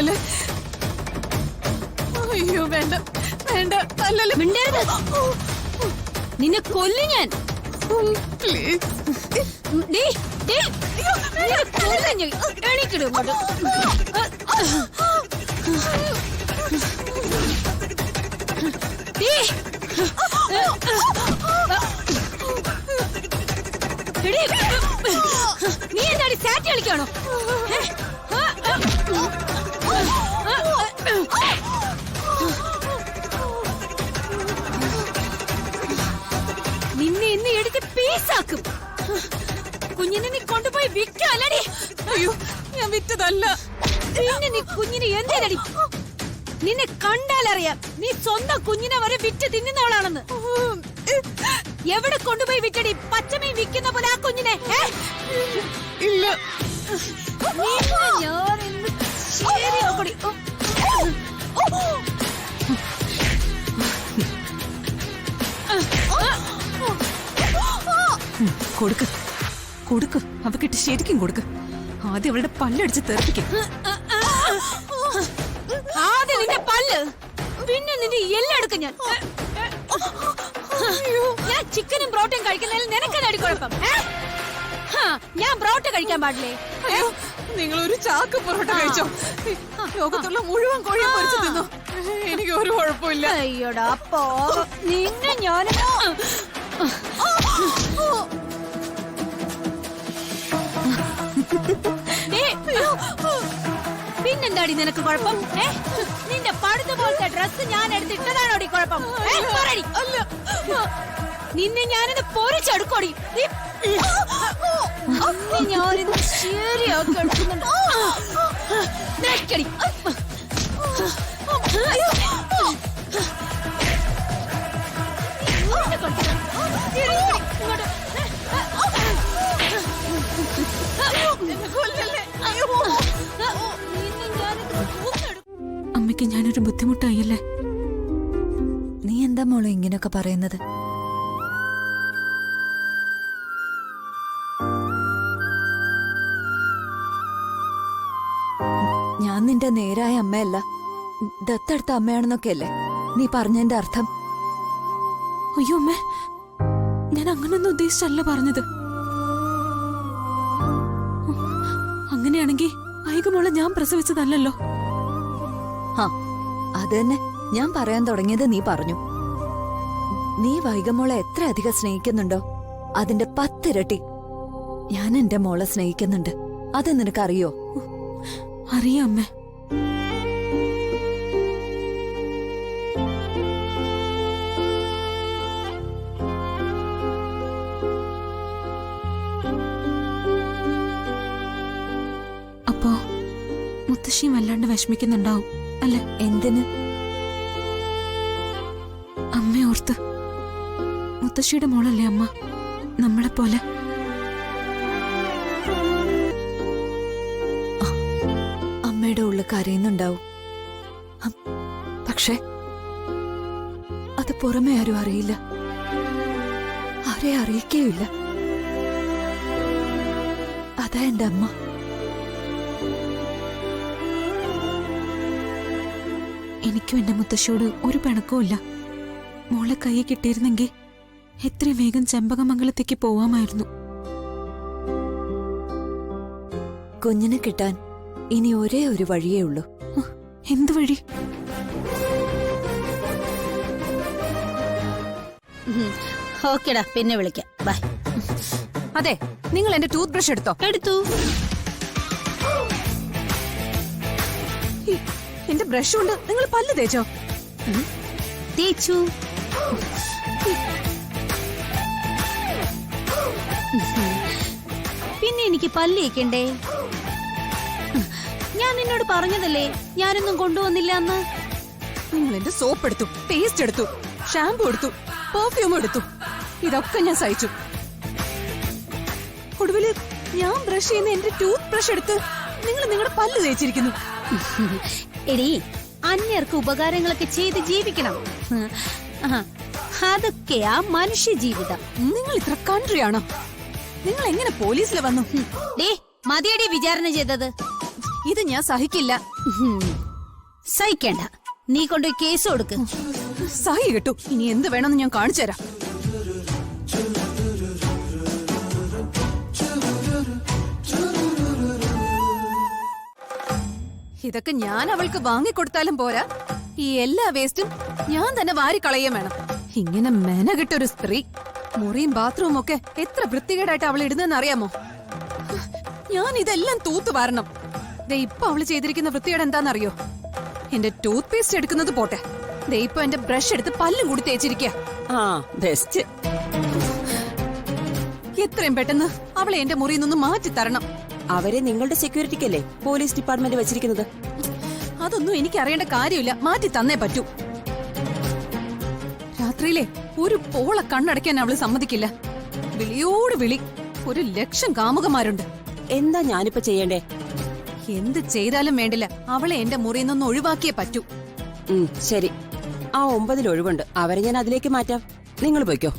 അല്ലേ? അയ്യോ വേണ്ട വേണ്ട, അല്ലല്ലേ. മിണ്ടരുത്, നിന്നെ കൊല്ലും ഞാൻ. പ്ലീസ്. എണീക്കിടും ഇങ്ങോട്ട്. നീ എന്താടി സാറ്റ് കളിക്കാണോ? നിന്നെ ഇന്ന് എടുത്ത് പീസാക്കും. കുഞ്ഞിനെ നീ കൊണ്ടുപോയി വിൽക്കല്ലടി. അയ്യോ ഞാൻ വിറ്റതല്ല. പിന്നെ നീ കുഞ്ഞിനെ എന്തേലടി? നിന്നെ കണ്ടാലറിയാം നീ സ്വന്തം കുഞ്ഞിനെ വരെ വിറ്റ് തിന്നുന്നവളാണെന്ന്. എവിടെ കൊണ്ടുപോയി വിറ്റടി? പച്ചമീൻ വിൽക്കുന്ന പോലെ ആ കുഞ്ഞിനെ. ഇല്ല. ശരിയാക്കടി. കൊടുക്ക് കൊടുക്ക്, അവക്കിട്ട് ശരിക്കും കൊടുക്ക്. ആദ്യം അവളുടെ പല്ലടിച്ച് തെറിപ്പിക്കും. ആദ്യം നിന്റെ പല്ല്, പിന്നെ നിന്റെ എല്ലാം എടുക്കും ഞാൻ. ഞാൻ ചിക്കനും ബ്രോട്ടയും കഴിക്കുന്നതിൽ നിനക്കടി കുഴപ്പം? ഞാൻ ബ്രോട്ട കഴിക്കാൻ പാടില്ലേ? അയ്യോ നിങ്ങൾ ഒരു ചാക്ക് പൊറോട്ട കഴിച്ചോ? ലോകത്തുള്ള മുഴുവൻ കോഴിയും പൊരിച്ചു തിന്നു. എനിക്ക് ഒരു കുഴപ്പമില്ല. അയ്യോടാ അപ്പോ നിന്നെ ഞാൻ പിന്നെന്താടി നിനക്ക് കുഴപ്പം? നിന്റെ പടുത്ത പോലത്തെ ഡ്രസ് ഞാൻ എടുത്തിട്ടതാണോടി കുഴപ്പം? അല്ല, നിന്നെ ഞാനിത് പൊരിച്ചെടുക്കോടി. ഞാനിത് ശരിയാക്കി എടുക്കുന്നുണ്ട്. അമ്മയ്ക്ക് ഞാനൊരു ബുദ്ധിമുട്ടായില്ലേ? നീ എന്താ മോളെ ഇങ്ങനെയൊക്കെ പറയുന്നത്? ഞാൻ നിന്റെ നേരായ അമ്മയല്ല, ദത്തെടുത്ത അമ്മയാണെന്നൊക്കെയല്ലേ നീ പറഞ്ഞതിന്റെ അർത്ഥം? അയ്യോ അമ്മേ, ഞാൻ അങ്ങനൊന്നും ഉദ്ദേശിച്ചല്ല പറഞ്ഞത്. അങ്ങനെയാണെങ്കിൽ വൈകുമോളെ ഞാൻ പ്രസവിച്ചതല്ലോ. അത് തന്നെ ഞാൻ പറയാൻ തുടങ്ങിയത് നീ പറഞ്ഞു. നീ വൈകമോളെ എത്ര അധികം സ്നേഹിക്കുന്നുണ്ടോ അതിന്റെ 10 ഇരട്ടി ഞാൻ എന്റെ മോളെ സ്നേഹിക്കുന്നുണ്ട്. അത് നിനക്കറിയോ? അറിയാം അമ്മേ. അപ്പോ മുത്തശ്ശിയും വല്ലാണ്ട് വിഷമിക്കുന്നുണ്ടാവും അല്ലെ? എന്തിന്? അമ്മയോർത്ത്. മുത്തശ്ശിയുടെ മോളല്ലേ അമ്മ, നമ്മളെ പോലെ. അമ്മയുടെ ഉള്ളിൽ കരയുന്നുണ്ടാവും. പക്ഷേ അത് പുറമെ ആരും അറിയില്ല, ആരെ അറിയിക്കുകയില്ല. അതാ എന്റെ അമ്മ. എനിക്കും എന്റെ മുത്തശ്ശിയോട് ഒരു പിണക്കവുമില്ല. മോളെ കൈ കിട്ടിയിരുന്നെങ്കിൽ എത്രയും വേഗം ചെമ്പകമംഗലത്തേക്ക് പോവാമായിരുന്നു. കുഞ്ഞിനെ കിട്ടാൻ ഇനി ഒരേ ഒരു വഴിയേ ഉള്ളൂ. എന്ത് വഴി? ഓക്കെടാ, പിന്നെ വിളിക്കാം. ബൈ. അതെ, നിങ്ങൾ എന്റെ ടൂത്ത് ബ്രഷ് എടുത്തോ? എടുത്തു. എന്റെ ബ്രഷ് കൊണ്ട് നിങ്ങൾ പല്ല് തേച്ചോ? തേച്ചു. പിന്നെ എനിക്ക് പല്ല് തേക്കണ്ടേ? ഞാൻ നിന്നോട് പറഞ്ഞതല്ലേ ഞാനൊന്നും കൊണ്ടുവന്നില്ല എന്ന്. നിങ്ങൾ എന്റെ സോപ്പ് എടുത്തു, പേസ്റ്റ് എടുത്തു, ഷാമ്പു എടുത്തു, പെർഫ്യൂം എടുത്തു. ഇതൊക്കെ ഞാൻ സഹിച്ചു. ഒടുവില് ഞാൻ ബ്രഷ് ചെയ്യുന്ന എന്റെ ടൂത്ത് ബ്രഷ് എടുത്ത് നിങ്ങൾ നിങ്ങളുടെ പല്ല് തേച്ചിരിക്കുന്നു. എടീ, അന്യർക്ക് ഉപകാരങ്ങളൊക്കെ ചെയ്ത് ജീവിക്കണം. അതൊക്കെയാ മനുഷ്യ ജീവിതം. നിങ്ങൾ ഇത്ര കൺട്രിയാണോ? നിങ്ങൾ എങ്ങനെ പോലീസിൽ വന്നു? മതിയടി വിചാരണ ചെയ്തത്. ഇത് ഞാൻ സഹിക്കില്ല. സഹിക്കണ്ട, നീ കൊണ്ടുപോയി കേസ് കൊടുക്ക്. സഹി കിട്ടു. ഇനി എന്ത് വേണമെന്ന് ഞാൻ കാണിച്ചു തരാം. ഇതൊക്കെ ഞാൻ അവൾക്ക് വാങ്ങിക്കൊടുത്താലും പോരാ, ഈ എല്ലാ വേസ്റ്റും ഞാൻ തന്നെ വാരിക്കളയും വേണം. ഇങ്ങനെ മെനകിട്ടൊരു സ്ത്രീ മുറിയും ബാത്റൂമും ഒക്കെ എത്ര വൃത്തികേടായിട്ട് അവൾ ഇടുന്നെന്ന് അറിയാമോ? ഞാൻ ഇതെല്ലാം തൂത്തു വാരണം. ദേ ഇപ്പൊ അവള് ചെയ്തിരിക്കുന്ന വൃത്തികേട് എന്താണെന്നറിയോ? എന്റെ ടൂത്ത് പേസ്റ്റ് എടുക്കുന്നത് പോട്ടെ, ദേ ഇപ്പൊ എന്റെ ബ്രഷ് എടുത്ത് പല്ലും കൂടി തേച്ചിരിക്കുക. എത്രയും പെട്ടെന്ന് അവളെ എന്റെ മുറിയിൽ നിന്ന് മാറ്റി തരണം. അവരെ നിങ്ങളുടെ സെക്യൂരിറ്റിക്കല്ലേ പോലീസ് ഡിപ്പാർട്ട്മെന്റ് വെച്ചിരിക്കുന്നത്? അതൊന്നും എനിക്ക് അറിയേണ്ട കാര്യമില്ല, മാറ്റി തന്നേ പറ്റൂ. രാത്രിയിലെ ഒരു പോള കണ്ണടയ്ക്കാൻ അവള് സമ്മതിക്കില്ല. വിളിയോട് വിളി. 1,00,000 കാമുകന്മാരുണ്ട്. എന്താ ഞാനിപ്പോ ചെയ്യണ്ടേ? എന്ത് ചെയ്താലും വേണ്ടില്ല, അവളെ എന്റെ മുറിയിൽ നിന്ന് ഒഴിവാക്കിയേ പറ്റൂ. ശരി, ആ 9 ഒഴിവുണ്ട്, അവരെ ഞാൻ അതിലേക്ക് മാറ്റാം. നിങ്ങൾ പോയിക്കോ.